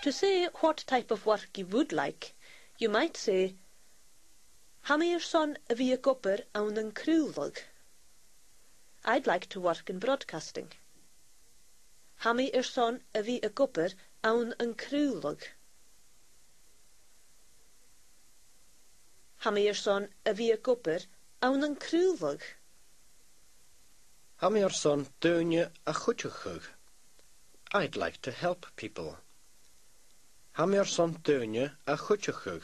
To say what type of work you would like, you might say, "Ha mi son a bhí gopur an an crúlog." I'd like to work in broadcasting. Ha mi son a bhí gopur an an crúlog. Ha mi son a bhí gopur an an crúlog. Ha mi son dúine a chuteachug. I'd like to help people. Ha mi son dúine a chuteachug.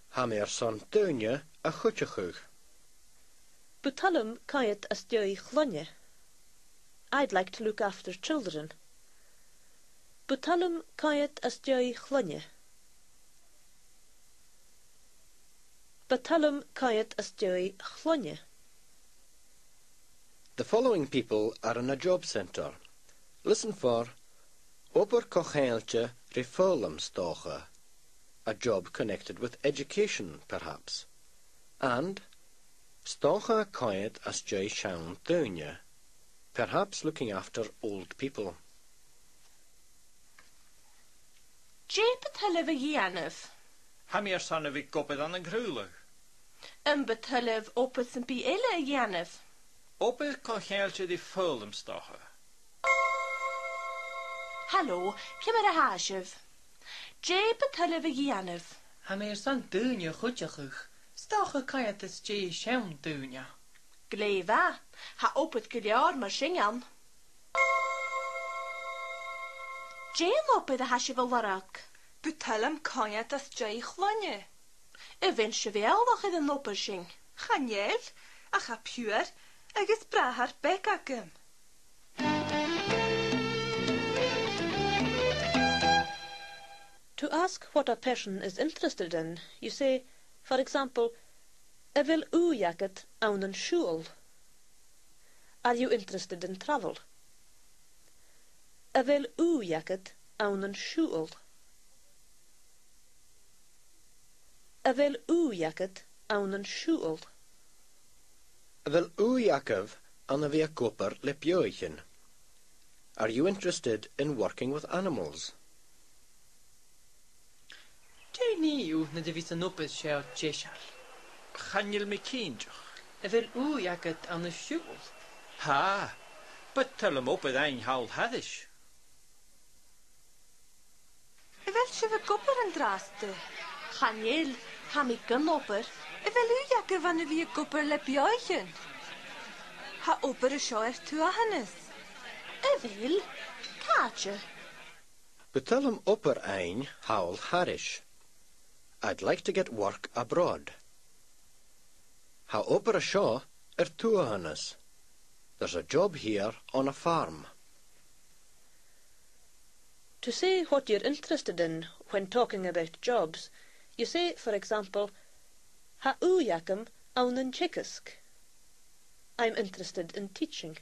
Ha mi son dúine a chuteachug. Butalum kayet as dei chlonje. I'd like to look after children. Butalum kayet as dei chlonje. Butalum kayet as dei chlonje. The following people are in a job centre. Listen for Ober Cochelche Reform Stocha, a job connected with education, perhaps, and Stocha Kayet as Jay Shaun Dunya, perhaps looking after old people. Jay betalev Yanov. Ha mi son a bhí gopur an an crúlog. Betalev opus and be ille Yanov. Ober Cochelche die Fulhamstocha. Hallo, Pimmer a Hashev. Jay betalev Yanov. Ha mi son dúine chuteachug. Stocha kayet as Jay Shaun Dunya. Gleva, ha opet giliar mar shingan. Jay opet a Hashev a larak. Betalem kayet as Jay chlonje. Vin chevel nog in een oppersing. Chanel, a cha puur, agus brahar bekagum. To ask what a person is interested in, you say, for example, vil u jacket an an school? Are you interested in travel? Vil u jacket an an school? Vil u jacket an an school? Vil u Jakob an a bhí gopur le bioichin? Are you interested in working with animals? Jay niu na de vis an opus shell Jeshal. Chanil mi cínteach. Vil u jacket an a shul. Ha, betalum opad ein haul hadish. Wel shiva gopper an draste. Chanel, ha mi gun opper. Wel u jakke van de wie gopper le bioichen. Ha opper a shoer tu a hannes. Vil, kaatje. Betalum upper ein haul harish. I'd like to get work abroad. Ha upper a shaw tuahannes. There's a job here on a farm. To say what you're interested in when talking about jobs, you say, for example, Ha u jakem an an chickisk. I'm interested in teaching.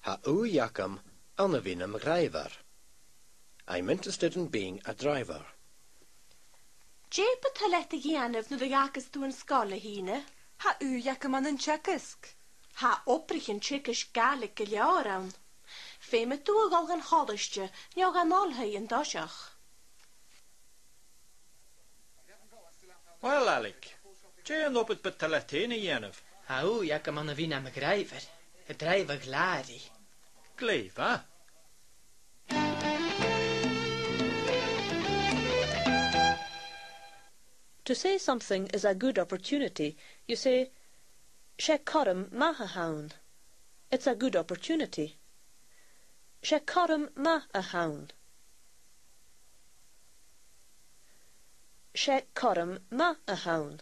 Ha u jakem an a vinam driver. I'm interested in being a driver. Jay betalette Yanov nu de jakkes doen skolle hine. Ha u jakke man an tjekkisk. Ha oprichen chickish Gaelic giljaran. Feme toe gal gan hoddestje, njau gan alhei in dashach. Well, Alec, Jay an opad betalette Yanov. Ha u jakke man a vina me grijver. A driver gladi. Gleva. To say something is a good opportunity, you say, She corum mahahaun. It's a good opportunity. She corum mahahaun. She corum mahahaun.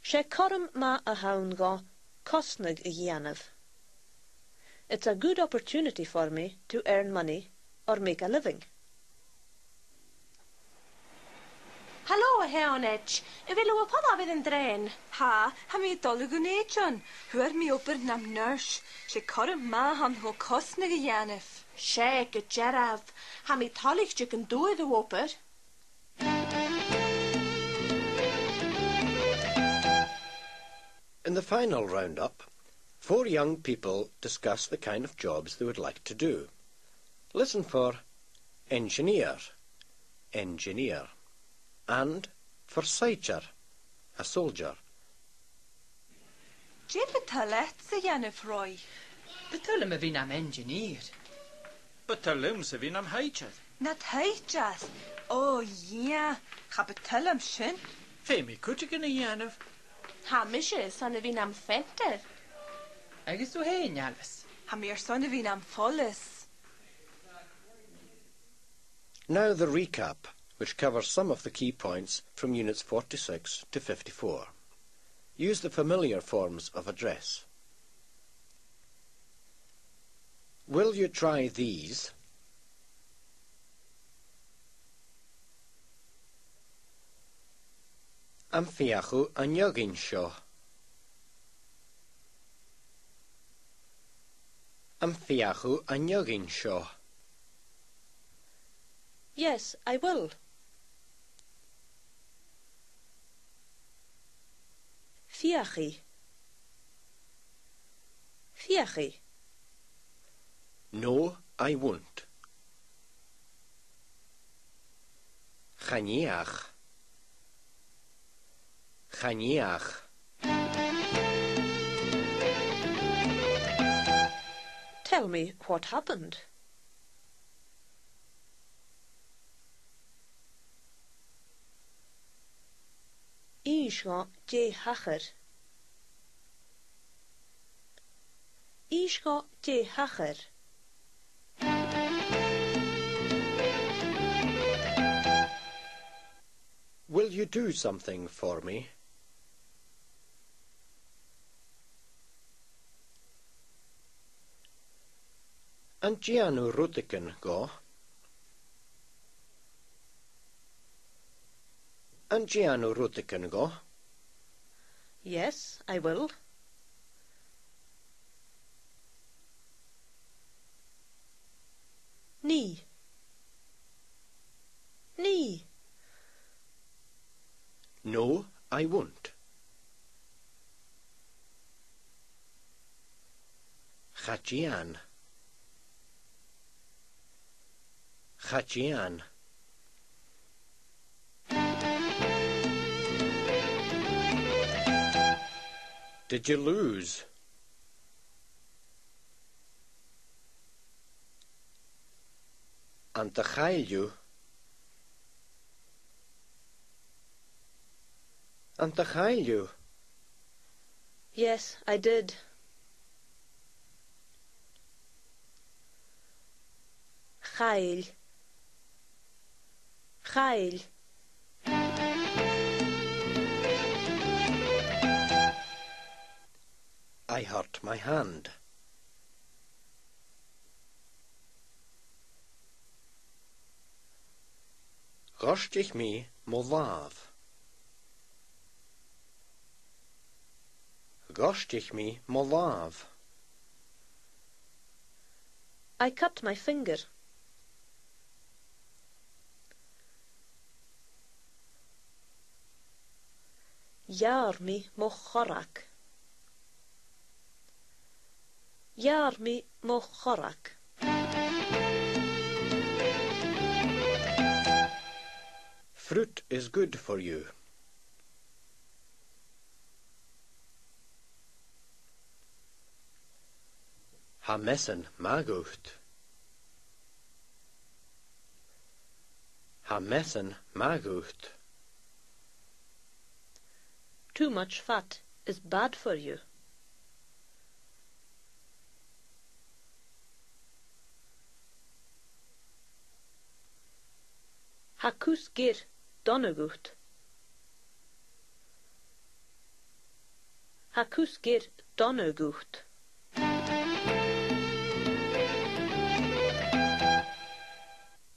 She corum mahahaun go kostnig Yanov. It's a good opportunity for me to earn money or make a living. Hallo, Heonech. Vil u padda vid en drain? Ha mi dolugun echon. Hör mi opper nam nurse. She korre ma han ho kostnige Janef. Shek a jerav. Ha mi talich chicken doe the whopper. In the final roundup, 4 young people discuss the kind of jobs they would like to do. Listen for engineer, engineer, and for soldier, a soldier. Je betalet sa Janif Roy. Betul me vi am engineer. Betalum sa bhín am heichad. Nat heichas. Oh, yeah. Ga betalem shin. Fé mi cútegan na dhéanamh. Hamishe son a bhín am fenter. Agus tú héin, Alice. Ha mir son a am follis. Now the recap, which covers some of the key points from Units 46 to 54. Use the familiar forms of address. Will you try these? Am fiachu an jogin seo. Am fiachu an jogin seo. Yes, I will. Fiachi. Fiachi. No, I won't. Chaniach. Chaniach. Tell me what happened. Ishga je hacher. Ishga je hacher. Will you do something for me? An Giannu Rudiken go? An Giannu Rudiken go? Yes, I will. Ni. Ni. No, I won't. Chajian. Chajian. Did you lose? An tachailju. An tachailju. Yes, I did. Chail. Chail. I hurt my hand. Rost ich mi movav. Rost ich mi movav. I cut my finger. Jaar mi mo chorak. Jaar mi mo chorak. Fruit is good for you. Ha messen magucht. Ha messen magucht. Too much fat is bad for you. Ha kus gir donnegucht. Ha kus gir donnegucht.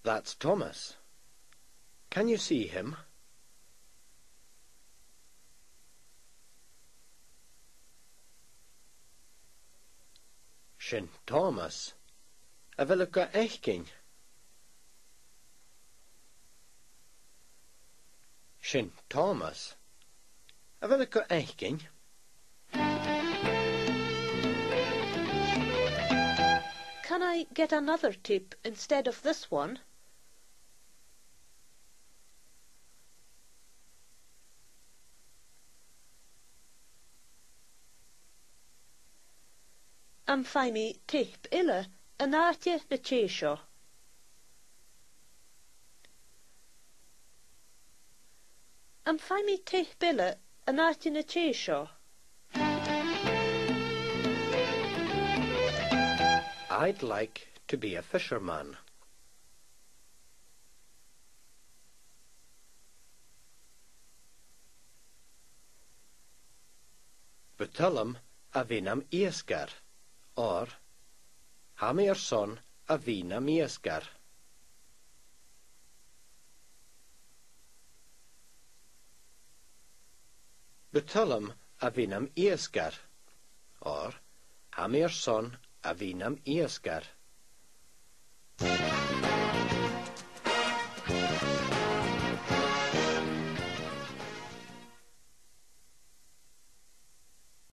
That's Thomas. Can you see him? Shin Thomas. A vil ik echkin. Shin Thomas. A vil ik echkin. Can I get another tip instead of this one? Am fai mi tip illa yn aatje na tésio. Am fai mi tip illa yn aatje na tésio. I'd like to be a fisherman. Betullam a vinam iesgar, or ha mi son a vinam iesgar. Betullam a vinam iesgar, or ha mi son a vinam iesgar.